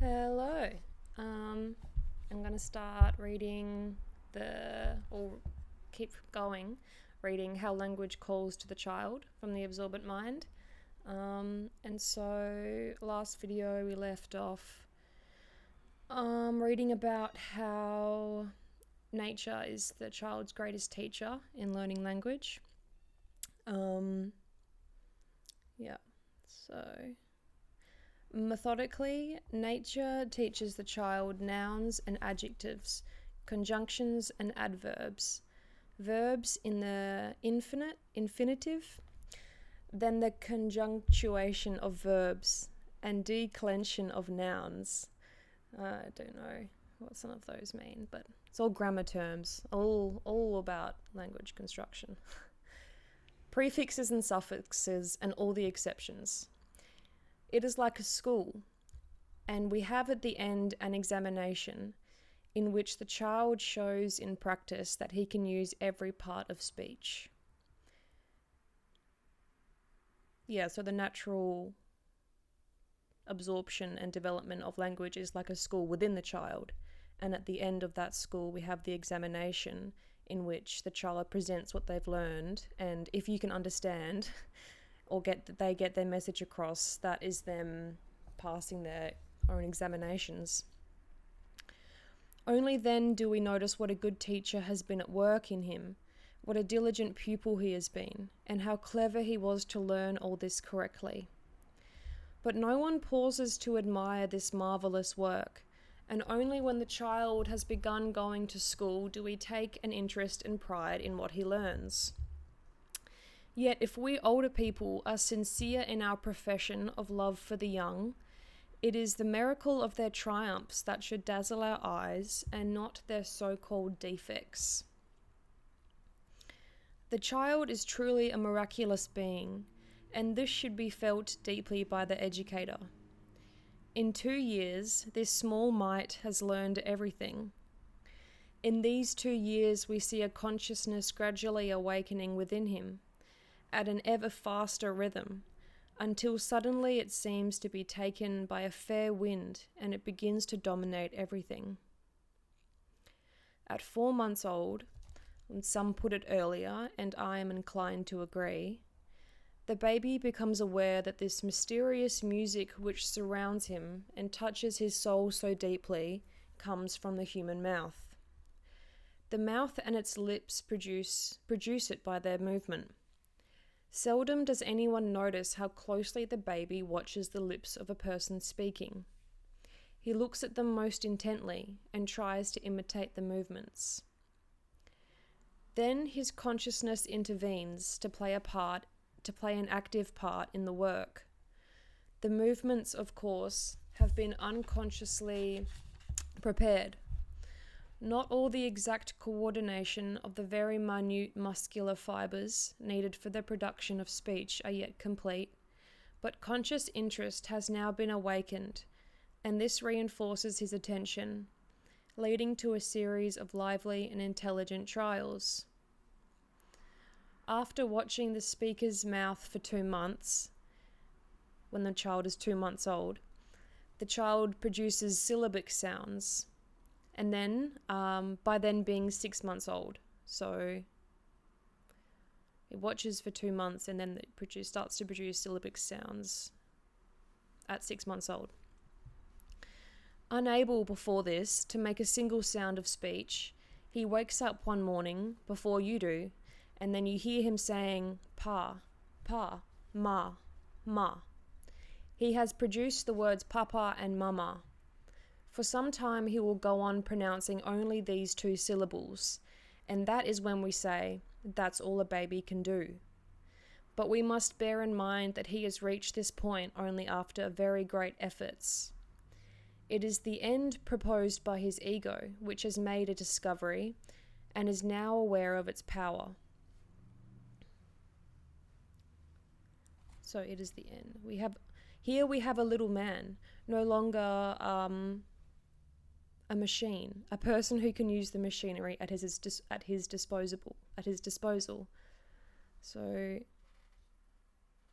Hello. I'm going to start keep going, reading How Language Calls to the Child from the Absorbant Mind. And so last video we left off reading about how nature is the child's greatest teacher in learning language. So methodically, nature teaches the child nouns and adjectives, conjunctions and adverbs, verbs in the infinitive, then the conjunctuation of verbs and declension of nouns. I don't know what some of those mean, but it's all grammar terms, all about language construction. Prefixes and suffixes and all the exceptions. It is like a school, and we have at the end an examination in which the child shows in practice that he can use every part of speech. So the natural absorption and development of language is like a school within the child, and at the end of that school we have the examination in which the child presents what they've learned, and if you can understand or they get their message across, that is them passing their own examinations. Only then do we notice what a good teacher has been at work in him, what a diligent pupil he has been, and how clever he was to learn all this correctly. But no one pauses to admire this marvellous work, and only when the child has begun going to school do we take an interest and pride in what he learns. Yet if we older people are sincere in our profession of love for the young, it is the miracle of their triumphs that should dazzle our eyes and not their so-called defects. The child is truly a miraculous being, and this should be felt deeply by the educator. In 2 years, this small mite has learned everything. In these 2 years, we see a consciousness gradually awakening within him, at an ever faster rhythm, until suddenly it seems to be taken by a fair wind and it begins to dominate everything. At 4 months old, and some put it earlier, and I am inclined to agree, the baby becomes aware that this mysterious music which surrounds him and touches his soul so deeply comes from the human mouth. The mouth and its lips produce it by their movement. Seldom does anyone notice how closely the baby watches the lips of a person speaking. He looks at them most intently and tries to imitate the movements. Then his consciousness intervenes to play an active part in the work. The movements, of course, have been unconsciously prepared. Not all the exact coordination of the very minute muscular fibers needed for the production of speech are yet complete, but conscious interest has now been awakened, and this reinforces his attention, leading to a series of lively and intelligent trials. After watching the speaker's mouth for 2 months, when the child is 2 months old, the child produces syllabic sounds, and then by then being 6 months old. So it watches for 2 months and then it starts to produce syllabic sounds at 6 months old. Unable before this to make a single sound of speech, he wakes up one morning before you do, and then you hear him saying pa, pa, ma, ma. He has produced the words papa and mama. For some time he will go on pronouncing only these 2 syllables, and that is when we say, that's all a baby can do. But we must bear in mind that he has reached this point only after very great efforts. It is the end proposed by his ego, which has made a discovery and is now aware of its power. So it is the end. We have a little man, no longer a machine, a person who can use the machinery at his disposal. So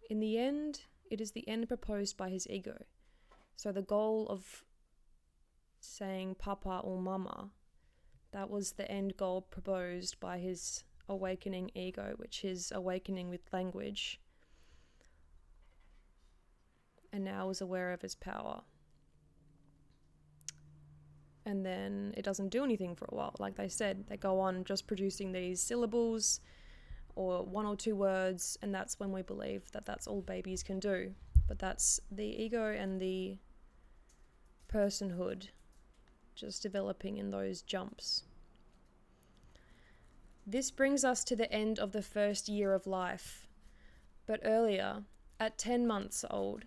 in the end, it is the end proposed by his ego. So the goal of saying papa or mama. That was the end goal proposed by his awakening ego, which is awakening with language, and now is aware of his power. And then it doesn't do anything for a while. Like they said, they go on just producing these syllables or one or two words, and that's when we believe that that's all babies can do. But that's the ego and the personhood just developing in those jumps. This brings us to the end of the first year of life. But earlier, at 10 months old,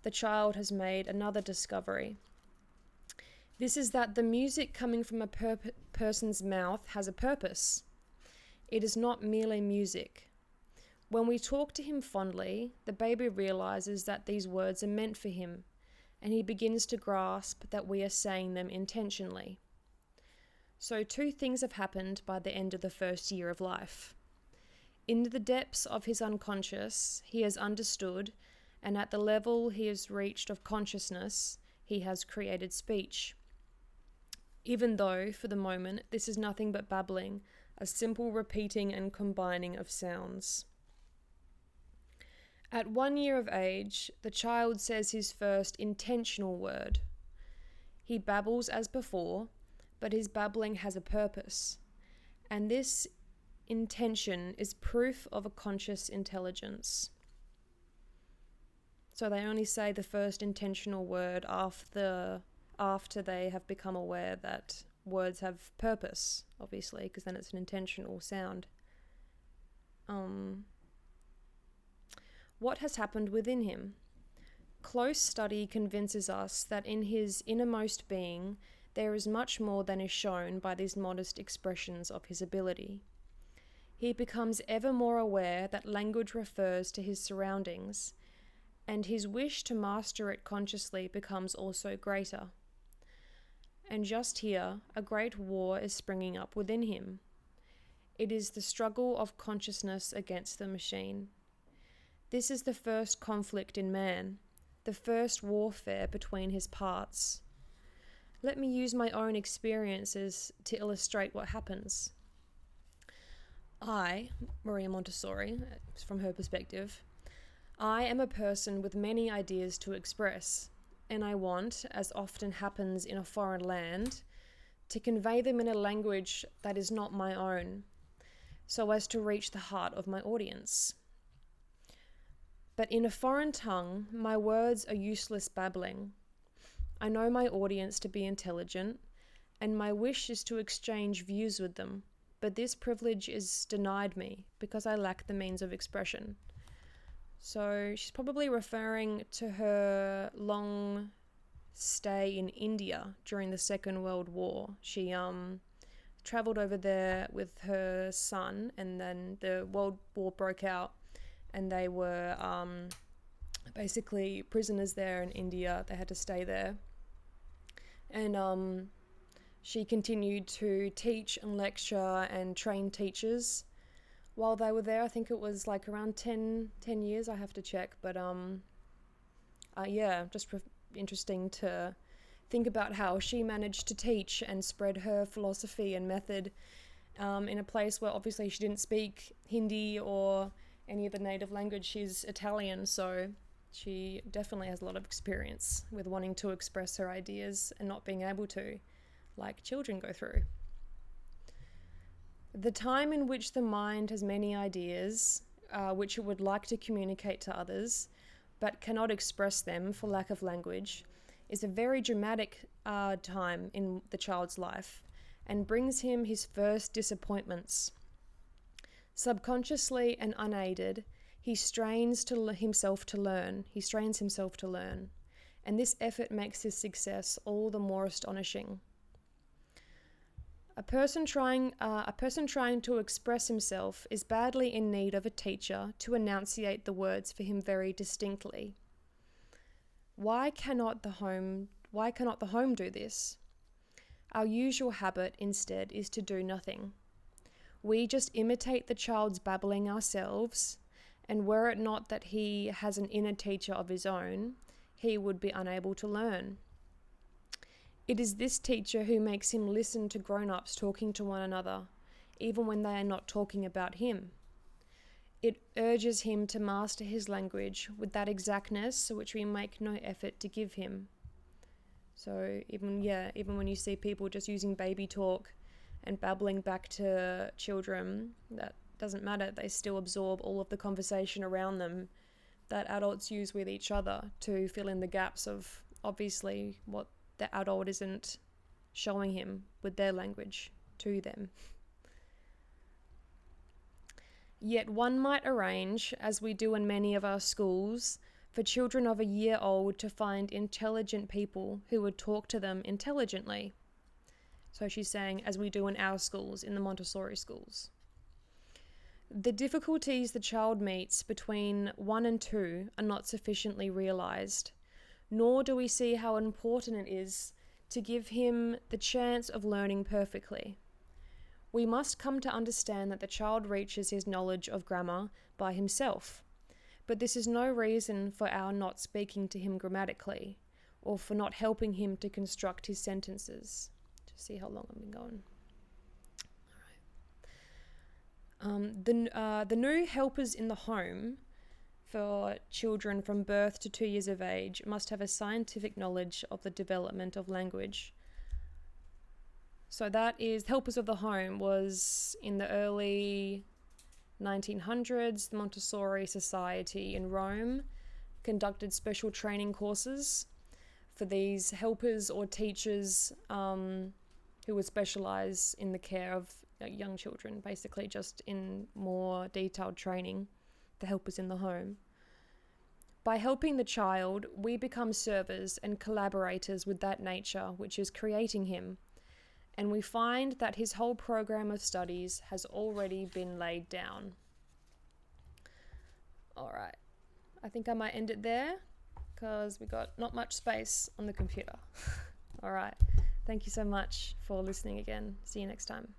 the child has made another discovery. This is that the music coming from a person's mouth has a purpose. It is not merely music. When we talk to him fondly, the baby realizes that these words are meant for him, and he begins to grasp that we are saying them intentionally. So 2 things have happened by the end of the first year of life. In the depths of his unconscious, he has understood, and at the level he has reached of consciousness, he has created speech. Even though, for the moment, this is nothing but babbling, a simple repeating and combining of sounds. At 1 year of age, the child says his first intentional word. He babbles as before, but his babbling has a purpose, and this intention is proof of a conscious intelligence. So they only say the first intentional word after they have become aware that words have purpose, obviously, because then it's an intentional sound. What has happened within him? Close study convinces us that in his innermost being there is much more than is shown by these modest expressions of his ability. He becomes ever more aware that language refers to his surroundings, and his wish to master it consciously becomes also greater. And just here, a great war is springing up within him. It is the struggle of consciousness against the machine. This is the first conflict in man, the first warfare between his parts. Let me use my own experiences to illustrate what happens. I, Maria Montessori, from her perspective, I am a person with many ideas to express, and I want, as often happens in a foreign land, to convey them in a language that is not my own, so as to reach the heart of my audience. But in a foreign tongue, my words are useless babbling. I know my audience to be intelligent, and my wish is to exchange views with them, but this privilege is denied me because I lack the means of expression. So she's probably referring to her long stay in India during the Second World War. She traveled over there with her son, and then the World War broke out, and they were basically prisoners there in India. They had to stay there. And she continued to teach and lecture and train teachers while they were there. I think it was like around 10 years, I have to check. But interesting to think about how she managed to teach and spread her philosophy and method in a place where obviously she didn't speak Hindi or any of the native language. She's Italian, so she definitely has a lot of experience with wanting to express her ideas and not being able to, like children go through. The time in which the mind has many ideas, which it would like to communicate to others, but cannot express them for lack of language, is a very dramatic time in the child's life and brings him his first disappointments. Subconsciously and unaided, he strains himself to learn, and this effort makes his success all the more astonishing. A person trying to express himself is badly in need of a teacher to enunciate the words for him very distinctly. Why cannot the home do this? Our usual habit instead is to do nothing. We just imitate the child's babbling ourselves, and were it not that he has an inner teacher of his own, he would be unable to learn. It is this teacher who makes him listen to grown-ups talking to one another, even when they are not talking about him. It urges him to master his language with that exactness which we make no effort to give him. So even when you see people just using baby talk and babbling back to children, that doesn't matter. They still absorb all of the conversation around them that adults use with each other to fill in the gaps of obviously what the adult isn't showing him with their language to them. Yet one might arrange, as we do in many of our schools, for children of a year old to find intelligent people who would talk to them intelligently. So she's saying, as we do in our schools, in the Montessori schools. The difficulties the child meets between 1 and 2 are not sufficiently realised, nor do we see how important it is to give him the chance of learning perfectly. We must come to understand that the child reaches his knowledge of grammar by himself, but this is no reason for our not speaking to him grammatically, or for not helping him to construct his sentences. Just see how long I've been going. The new helpers in the home for children from birth to 2 years of age must have a scientific knowledge of the development of language. So that is, helpers of the home was in the early 1900s, the Montessori Society in Rome conducted special training courses for these helpers or teachers who would specialise in the care of young children, basically just in more detailed training, the helpers in the home. By helping the child, we become servers and collaborators with that nature which is creating him, and we find that his whole program of studies has already been laid down. All right, I think I might end it there because we got not much space on the computer. All right, thank you so much for listening again. See you next time.